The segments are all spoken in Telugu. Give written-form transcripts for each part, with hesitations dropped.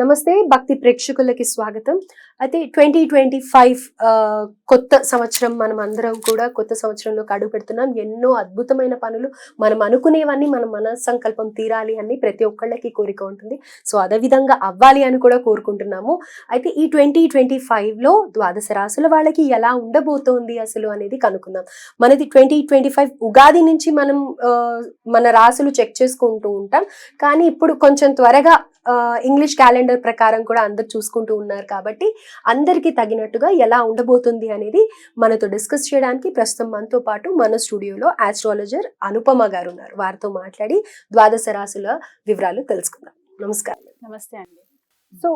నమస్తే భక్తి ప్రేక్షకులకి స్వాగతం. అయితే 2025 కొత్త సంవత్సరం, మనం అందరం కూడా కొత్త సంవత్సరంలోకి అడుగు పెడుతున్నాం. ఎన్నో అద్భుతమైన పనులు, మనం అనుకునేవన్నీ మన మన సంకల్పం తీరాలి అని ప్రతి ఒక్కళ్ళకి కోరిక ఉంటుంది. సో అదే విధంగా అవ్వాలి అని కూడా కోరుకుంటున్నాము. అయితే ఈ 2025లో ద్వాదశ రాశుల వాళ్ళకి ఎలా ఉండబోతోంది అసలు అనేది కనుక్కుందాం. మనది 2025 ఉగాది నుంచి మనం మన రాశులు చెక్ చేసుకుంటూ ఉంటాం. కానీ ఇప్పుడు కొంచెం త్వరగా ఇంగ్లీష్ క్యాలెండర్ ప్రకారం కూడా అందరు చూసుకుంటూ ఉన్నారు కాబట్టి అందరికి తగినట్టుగా ఎలా ఉండబోతుంది అనేది మనతో డిస్కస్ చేయడానికి ప్రస్తుతం మనతో పాటు మన స్టూడియోలో ఆస్ట్రాలజర్ అనుపమ గారు ఉన్నారు. వారితో మాట్లాడి ద్వాదశ రాశుల వివరాలు తెలుసుకుందాం. నమస్కారం. నమస్తే అండి. సో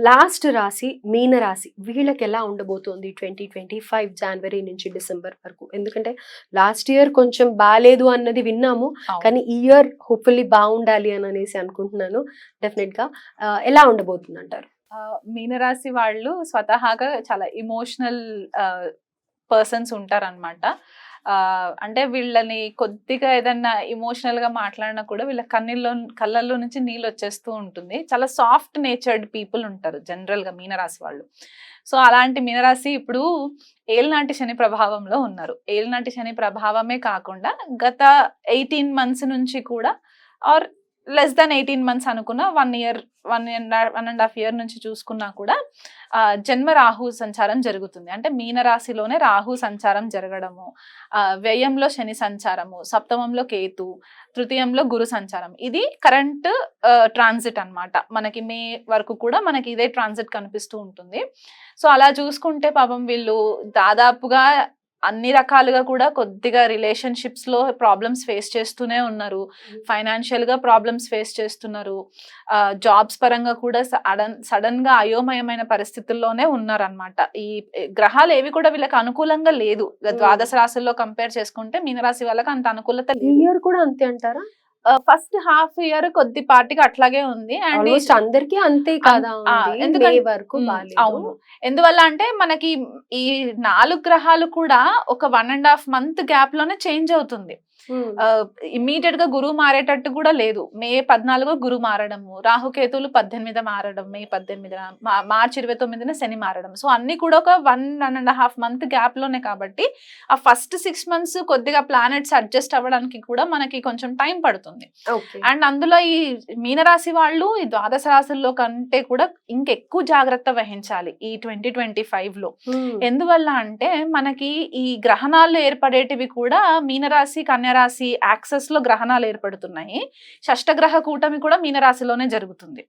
లాస్ట్ రాశి మీన రాశి, వీళ్ళకి ఎలా ఉండబోతోంది 2025 జనవరి నుంచి డిసెంబర్ వరకు? ఎందుకంటే లాస్ట్ ఇయర్ కొంచెం బాగాలేదు అన్నది విన్నాము, కానీ ఈ ఇయర్ హోప్ఫుల్లీ బాగుండాలి అని అనేసి అనుకుంటున్నాను. డెఫినెట్ గా ఎలా ఉండబోతుంది అంటారు? మీనరాశి వాళ్ళు స్వతహాగా చాలా ఇమోషనల్ పర్సన్స్ ఉంటారనమాట. అంటే వీళ్ళని కొద్దిగా ఏదన్నా ఇమోషనల్ గా మాట్లాడినా కూడా వీళ్ళ కళ్ళల్లో నుంచి నీళ్ళు వచ్చేస్తూ ఉంటుంది. చాలా సాఫ్ట్ నేచర్డ్ పీపుల్ ఉంటారు జనరల్ గా మీనరాశి వాళ్ళు. సో అలాంటి మీనరాశి ఇప్పుడు ఏలినాటి శని ప్రభావంలో ఉన్నారు. ఏలినాటి శని ప్రభావమే కాకుండా గత 18 months నుంచి కూడా, ఆర్ లెస్ దాన్ 18 months అనుకున్న 1 year 1.5 year నుంచి చూసుకున్నా కూడా జన్మ రాహు సంచారం జరుగుతుంది. అంటే మీనరాశిలోనే రాహు సంచారం జరగడము, వ్యయంలో శని సంచారము, సప్తమంలో కేతు, తృతీయంలో గురు సంచారం. ఇది కరెంట్ ట్రాన్సిట్ అన్నమాట. మనకి మే వరకు కూడా మనకి ఇదే ట్రాన్సిట్ కనిపిస్తూ ఉంటుంది. సో అలా చూసుకుంటే పాపం వీళ్ళు దాదాపుగా అన్ని రకాలుగా కూడా కొద్దిగా రిలేషన్షిప్స్ లో ప్రాబ్లమ్స్ ఫేస్ చేస్తూనే ఉన్నారు, ఫైనాన్షియల్ గా ప్రాబ్లమ్స్ ఫేస్ చేస్తున్నారు, జాబ్స్ పరంగా కూడా సడన్ గా అయోమయమైన పరిస్థితుల్లోనే ఉన్నారనమాట. ఈ గ్రహాలు ఏవి కూడా వీళ్ళకి అనుకూలంగా లేదు. ద్వాదశ రాశుల్లో కంపేర్ చేసుకుంటే మీనరాశి వాళ్ళకి అంత అనుకూలత లేదు. ఇయర్ కూడా అంతే అంటారా? ఫస్ట్ హాఫ్ ఇయర్ కొద్దిపాటిగా అట్లాగే ఉంది. అండ్ అందరికీ అంతే కదా, ఎందుకంటే వరకు అవును. ఎందువల్ల అంటే మనకి ఈ 4 గ్రహాలు కూడా ఒక 1.5 month గ్యాప్ లోనే చేంజ్ అవుతుంది. ఇమ్మీడియట్ గా గురువు మారేటట్టు కూడా లేదు. మే 14 గురువు మారడము, రాహుకేతువులు 18 మారడం, మే 18, మార్చి 29 శని మారడం. సో అన్ని కూడా ఒక 1.5 month గ్యాప్ లోనే, కాబట్టి ఆ ఫస్ట్ 6 months కొద్దిగా ప్లానెట్స్ అడ్జస్ట్ అవ్వడానికి కూడా మనకి కొంచెం టైం పడుతుంది. అండ్ అందులో ఈ మీనరాశి వాళ్ళు ఈ ద్వాదశ రాశుల్లో కంటే కూడా ఇంకెక్కువ జాగ్రత్త వహించాలి ఈ 2025 లో. ఎందువల్ల అంటే మనకి ఈ గ్రహణాలు ఏర్పడేటివి కూడా మీనరాశి కన్యరాశి యాక్సెస్ లో గ్రహణాలు ఏర్పడుతున్నాయి. షష్టగ్రహ కూటమి కూడా మీనరాశిలోనే జరుగుతుంది.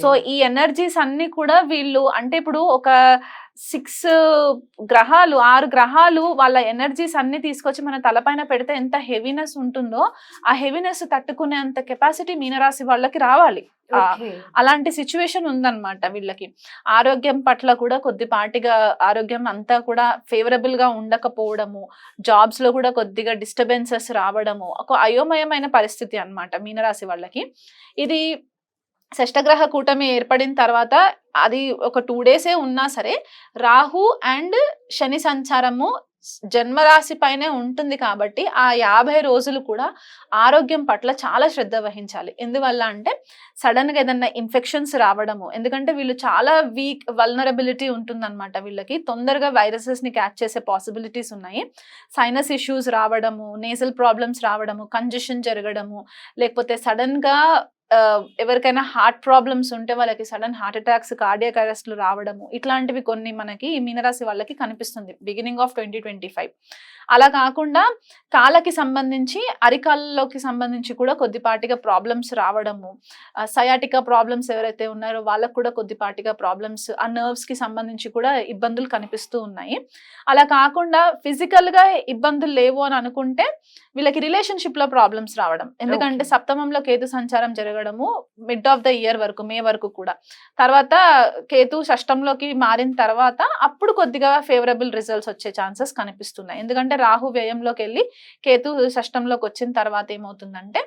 సో ఈ ఎనర్జీస్ అన్ని కూడా వీళ్ళు, అంటే ఇప్పుడు ఒక 6 గ్రహాలు 6 గ్రహాలు వాళ్ళ ఎనర్జీస్ అన్ని తీసుకొచ్చి మన తలపైన పెడితే ఎంత హెవీనెస్ ఉంటుందో ఆ హెవీనెస్ తట్టుకునే అంత కెపాసిటీ మీనరాశి వాళ్ళకి రావాలి. అలాంటి సిచ్యువేషన్ ఉందన్నమాట వీళ్ళకి. ఆరోగ్యం పట్ల కూడా కొద్దిపాటిగా ఆరోగ్యం అంతా కూడా ఫేవరబుల్ గా ఉండకపోవడము, జాబ్స్ లో కూడా కొద్దిగా డిస్టర్బెన్సెస్ రావడము, ఒక అయోమయమైన పరిస్థితి అన్నమాట మీనరాశి వాళ్ళకి. ఇది షష్టగ్రహ కూటమి ఏర్పడిన తర్వాత అది ఒక 2 days ఉన్నా సరే రాహు అండ్ శని సంచారము జన్మరాశి పైనే ఉంటుంది. కాబట్టి ఆ 50 రోజులు కూడా ఆరోగ్యం పట్ల చాలా శ్రద్ధ వహించాలి. ఎందువల్ల అంటే సడన్ గా ఏదన్నా ఇన్ఫెక్షన్స్ రావడము, ఎందుకంటే వీళ్ళు చాలా వీక్ వల్నరబిలిటీ ఉంటుందన్నమాట. వీళ్ళకి తొందరగా వైరసెస్ ని క్యాచ్ చేసే పాసిబిలిటీస్ ఉన్నాయి. సైనస్ ఇష్యూస్ రావడము, నేసల్ ప్రాబ్లమ్స్ రావడము, కంజెషన్ జరగడము, లేకపోతే సడన్ గా ఎవరికైనా హార్ట్ ప్రాబ్లమ్స్ ఉంటే వాళ్ళకి సడన్ హార్ట్ అటాక్స్, కార్డియాక్ అరెస్ట్లు రావడము, ఇట్లాంటివి కొన్ని మనకి మీనరాశి వాళ్ళకి కనిపిస్తుంది బిగినింగ్ ఆఫ్ 2025. అలా కాకుండా కాళ్ళకి సంబంధించి, అరికాళ్ళలోకి సంబంధించి కూడా కొద్దిపాటిగా ప్రాబ్లమ్స్ రావడము, సయాటికా ప్రాబ్లమ్స్ ఎవరైతే ఉన్నారో వాళ్ళకు కూడా కొద్దిపాటిగా ప్రాబ్లమ్స్, ఆ నర్వ్స్ కి సంబంధించి కూడా ఇబ్బందులు కనిపిస్తూ ఉన్నాయి. అలా కాకుండా ఫిజికల్ గా ఇబ్బందులు లేవు అని అనుకుంటే వీళ్ళకి రిలేషన్షిప్ లో ప్రాబ్లమ్స్ రావడం, ఎందుకంటే సప్తమంలో కేతు సంచారం జరగడము మిడ్ ఆఫ్ ద ఇయర్ వరకు, మే వరకు కూడా. తర్వాత కేతు షష్టంలోకి మారిన తర్వాత అప్పుడు కొద్దిగా ఫేవరబుల్ రిజల్ట్స్ వచ్చే ఛాన్సెస్ కనిపిస్తున్నాయి. ఎందుకంటే ఎందుకంటే రాహు వ్యయంలోకి వెళ్ళి కేతు షష్టంలోకి వచ్చిన తర్వాత ఏమవుతుందంటే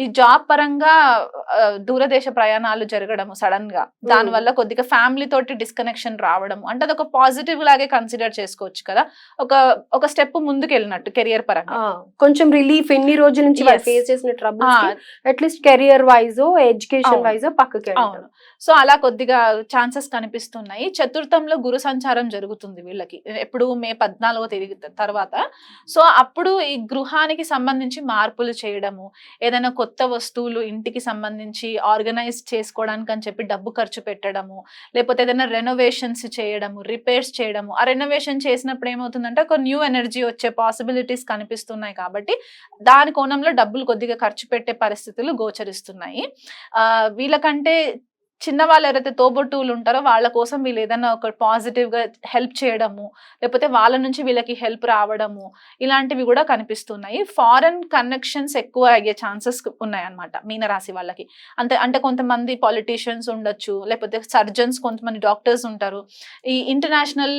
ఈ జాబ్ పరంగా దూరదేశ ప్రయాణాలు జరగడము సడన్ గా, దానివల్ల కొద్దిగా ఫ్యామిలీ తోటి డిస్కనెక్షన్ రావడము, అంటే అది ఒక పాజిటివ్ లాగే కన్సిడర్ చేసుకోవచ్చు కదా, ఒక స్టెప్ ముందుకు వెళ్ళినట్టు కెరియర్ పరంగా. కొంచెం రిలీఫ్ ఎన్ని రోజుల నుంచి ఫేస్ చేసిన troubles at least career wise education wise పక్కకి. అవును, సో అలా కొద్దిగా ఛాన్సెస్ కనిపిస్తున్నాయి. చతుర్థంలో గురు సంచారం జరుగుతుంది వీళ్ళకి ఎప్పుడు మే 14వ తేదీ తర్వాత. సో అప్పుడు ఈ గృహానికి సంబంధించి మార్పులు చేయడము, ఏదైనా కొత్త వస్తువులు ఇంటికి సంబంధించి ఆర్గనైజ్ చేసుకోవడానికి అని చెప్పి డబ్బు ఖర్చు పెట్టడము, లేకపోతే ఏదైనా రెనోవేషన్స్ చేయడము, రిపేర్స్ చేయడము. ఆ రెనోవేషన్ చేసినప్పుడు ఏమవుతుందంటే ఒక న్యూ ఎనర్జీ వచ్చే పాసిబిలిటీస్ కనిపిస్తున్నాయి కాబట్టి దాని కోణంలో డబ్బులు కొద్దిగా ఖర్చు పెట్టే పరిస్థితులు గోచరిస్తున్నాయి. వీళ్ళకంటే చిన్న వాళ్ళు ఎవరైతే తోబుట్టువులు ఉంటారో వాళ్ళ కోసం వీళ్ళు ఏదైనా ఒక పాజిటివ్ గా హెల్ప్ చేయడము, లేకపోతే వాళ్ళ నుంచి వీళ్ళకి హెల్ప్ రావడము, ఇలాంటివి కూడా కనిపిస్తున్నాయి. ఫారెన్ కనెక్షన్స్ ఎక్కువ అయ్యే ఛాన్సెస్ ఉన్నాయి అన్నమాట మీనరాశి వాళ్ళకి. అంటే కొంతమంది పాలిటీషియన్స్ ఉండొచ్చు, లేకపోతే సర్జన్స్, కొంతమంది డాక్టర్స్ ఉంటారు. ఈ ఇంటర్నేషనల్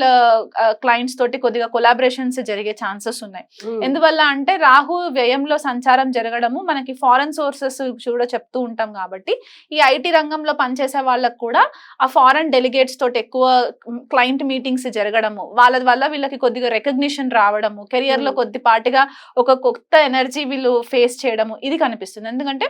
క్లయింట్స్ తోటి కొద్దిగా కొలాబరేషన్స్ జరిగే ఛాన్సెస్ ఉన్నాయి. ఎందువల్ల అంటే రాహు వ్యయంలో సంచారం జరగడము, మనకి ఫారెన్ సోర్సెస్ కూడా చెప్తూ ఉంటాం కాబట్టి ఈ ఐటీ రంగంలో పనిచేసే వాళ్ళకు కూడా ఆ ఫారెన్ డెలిగేట్స్ తోటి ఎక్కువ క్లయింట్ మీటింగ్స్ జరగడము, వాళ్ళ వల్ల వీళ్ళకి కొద్దిగా రికగ్నిషన్ రావడము, కెరియర్ లో కొద్దిపాటిగా ఒక కొత్త ఎనర్జీ వీళ్ళు ఫేస్ చేయడము, ఇది కనిపిస్తుంది. ఎందుకంటే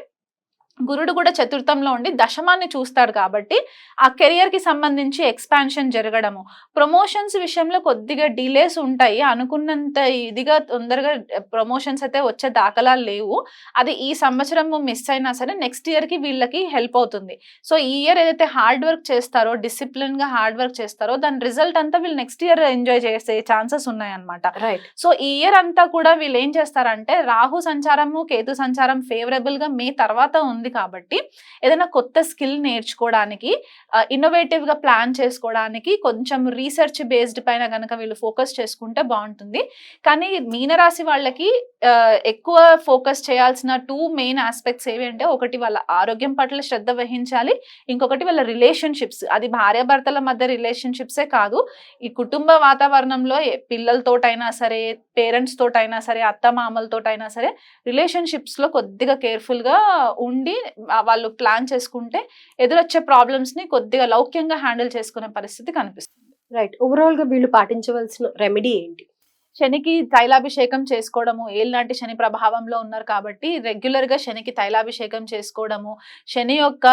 గురుడు కూడా చతుర్థంలో ఉండి దశమాన్ని చూస్తాడు కాబట్టి ఆ కెరియర్ కి సంబంధించి ఎక్స్పాన్షన్ జరగడము, ప్రమోషన్స్ విషయంలో కొద్దిగా డిలేస్ ఉంటాయి. అనుకున్నంత ఇదిగా తొందరగా ప్రమోషన్స్ అయితే వచ్చే దాఖలాలు లేవు. అది ఈ సంవత్సరం మిస్ అయినా సరే నెక్స్ట్ ఇయర్ కి వీళ్ళకి హెల్ప్ అవుతుంది. సో ఈ ఇయర్ ఏదైతే హార్డ్ వర్క్ చేస్తారో, డిసిప్లిన్ గా హార్డ్ వర్క్ చేస్తారో, దాని రిజల్ట్ అంతా వీళ్ళు నెక్స్ట్ ఇయర్ ఎంజాయ్ చేసే ఛాన్సెస్ ఉన్నాయన్నమాట. సో ఈ ఇయర్ అంతా కూడా వీళ్ళు ఏం చేస్తారంటే రాహు సంచారము కేతు సంచారం ఫేవరబుల్ గా మే తర్వాత ఉంది కాబట్టి ఏదైనా కొత్త స్కిల్ నేర్చుకోవడానికి, ఇన్నోవేటివ్ గా ప్లాన్ చేసుకోవడానికి, కొంచెం రీసెర్చ్ బేస్డ్ పైన కనుక వీళ్ళు ఫోకస్ చేసుకుంటే బాగుంటుంది. కానీ మీనరాశి వాళ్ళకి ఎక్కువ ఫోకస్ చేయాల్సిన 2 మెయిన్ ఆస్పెక్ట్స్ ఏవి అంటే, ఒకటి వాళ్ళ ఆరోగ్యం పట్ల శ్రద్ధ వహించాలి, ఇంకొకటి వాళ్ళ రిలేషన్షిప్స్. అది భార్యాభర్తల మధ్య రిలేషన్షిప్సే కాదు, ఈ కుటుంబ వాతావరణంలో పిల్లలతోటైనా సరే, పేరెంట్స్ తోటైనా సరే, అత్తమామలతోటైనా సరే రిలేషన్షిప్స్ లో కొద్దిగా కేర్ఫుల్ గా ఉండి వాళ్ళు ప్లాన్ చేసుకుంటే ఎదురొచ్చే ప్రాబ్లమ్స్ ని కొద్దిగా లౌక్యంగా హ్యాండిల్ చేసుకునే పరిస్థితి కనిపిస్తుంది. రైట్. ఓవరాల్ గా వీళ్ళు పాటించవలసిన రెమెడీ ఏంటి? శనికి తైలాభిషేకం చేసుకోవడము, ఏళ్ళనాటి శని ప్రభావంలో ఉన్నారు కాబట్టి రెగ్యులర్ గా శనికి తైలాభిషేకం చేసుకోవడము, శని యొక్క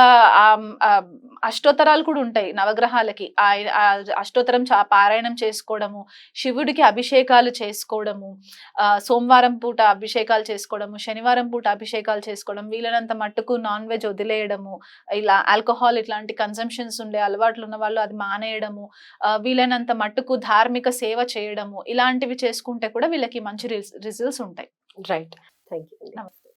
అష్టోత్తరాలు కూడా ఉంటాయి నవగ్రహాలకి, అష్టోత్తరం పారాయణం చేసుకోవడము, శివుడికి అభిషేకాలు చేసుకోవడము, సోమవారం పూట అభిషేకాలు చేసుకోవడము, శనివారం పూట అభిషేకాలు చేసుకోవడం, వీలైనంత మట్టుకు నాన్ వెజ్ వదిలేయడము, ఇలా ఆల్కహాల్ ఇట్లాంటి కన్సంప్షన్స్ ఉండే అలవాట్లు ఉన్న వాళ్ళు అది మానేయడము, వీలైనంత మట్టుకు ధార్మిక సేవ చేయడము, ఇలాంటివి చేసుకుంటే కూడా వీళ్ళకి మంచి రిజల్ట్స్ ఉంటాయి. రైట్. Thank you.